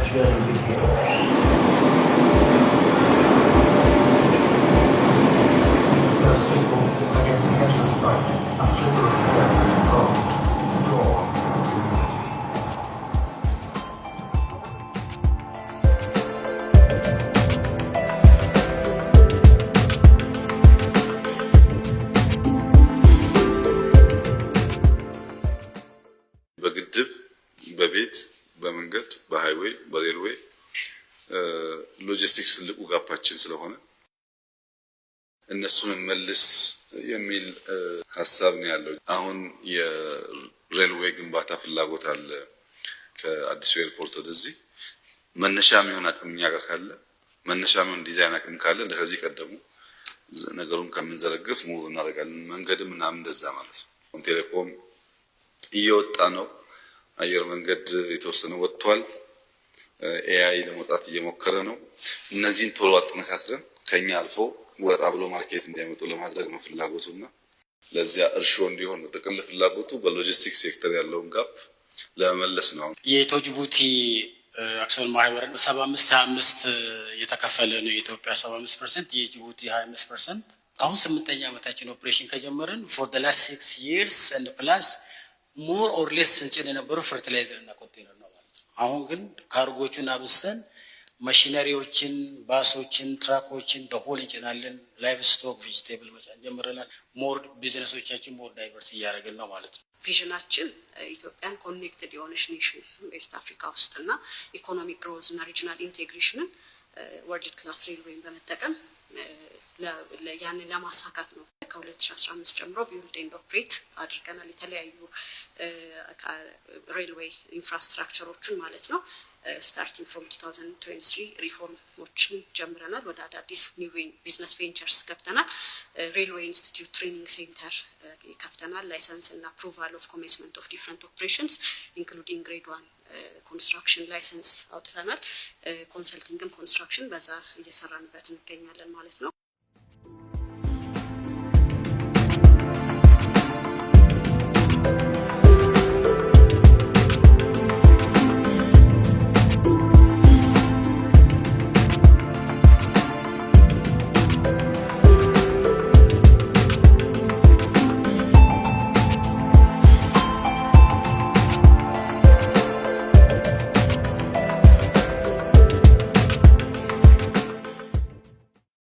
journey with you. First signal against the national strike, a flicker of fear, hope, draw. በግድብ በቤት በመንገድ በሃይዌይ በሬልዌይ ሎጂስቲክስ ልቁ ጋፓችን ስለሆነ እነሱን መልስ የሚል ሐሳብ ነው ያለው። አሁን የሬልዌይ ግንባታ ፍላጎት አለ ከአዲስ ኤርፖርት ወደዚህ መነሻ የሚሆን አቅምኛ ጋር ካለ መነሻ የሚሆን ዲዛይን አቅም ካለ እንደዚህ ቀደሙ ነገሩን ከምንዘረግፍ ሙቭ እናደርጋለን። መንገድም ምናምን እንደዛ ማለት ነው። ቴሌኮም እየወጣ ነው። አየር መንገድ የተወሰነ ወጥቷል። ኤአይ ለመውጣት እየሞከረ ነው። እነዚህን ቶሎ አጠናክረን ከኛ አልፎ ወጣ ብሎ ማርኬት እንዲያመጡ ለማድረግ ነው ፍላጎቱና ለዚያ እርሾ እንዲሆን ነው ጥቅል ፍላጎቱ በሎጂስቲክስ ሴክተር ያለውን ጋፕ ለመመለስ ነው። የኢትዮ ጅቡቲ አክሲዮን ማህበር 75-25 የተከፈለ ነው። የኢትዮጵያ 75%፣ የጅቡቲ 25%። አሁን 8ኛ ዓመታችን ኦፕሬሽን ከጀመረን for the last 6 years and plus more or less ስንጭን የነበረው ፈርቲላይዘር እና ኮንቴነር ነው ማለት ነው። አሁን ግን ካርጎቹን አብስተን ማሽነሪዎችን፣ ባሶችን፣ ትራኮችን በሆል እንጭናለን። ላይቭ ስቶክ፣ ቬጂቴብል መጫን ጀምረናል። ሞር ቢዝነሶቻችን ሞር ዳይቨርስ እያደረግን ነው ማለት ነው። ቪዥናችን ኢትዮጵያን ኮኔክትድ የሆነች ኔሽን ዌስት አፍሪካ ውስጥና ኢኮኖሚክ ግሮዝ እና ሪጂናል ኢንቴግሬሽንን ወርልድ ክላስ ሬልዌይን በመጠቀም ያንን ለማሳካት ነው። ከ2015 ጀምሮ ቢልድ ኤንድ ኦፕሬት አድርገናል። የተለያዩ ሬልዌይ ኢንፍራስትራክቸሮችን ማለት ነው። ስታርቲንግ ፍሮም 2023 ሪፎርሞችን ጀምረናል። ወደ አዳዲስ ኒው ቢዝነስ ቬንቸርስ ገብተናል። ሬልዌይ ኢንስቲትዩት ትሬኒንግ ሴንተር ከፍተናል። ላይሰንስ እና አፕሩቫል ኦፍ ኮሜንስመንት ኦፍ ዲፍረንት ኦፕሬሽንስ ኢንክሉዲንግ ግሬድ 1 ኮንስትራክሽን ላይሰንስ አውጥተናል። ኮንሰልቲንግም ኮንስትራክሽን በዛ እየሰራንበት እንገኛለን ማለት ነው።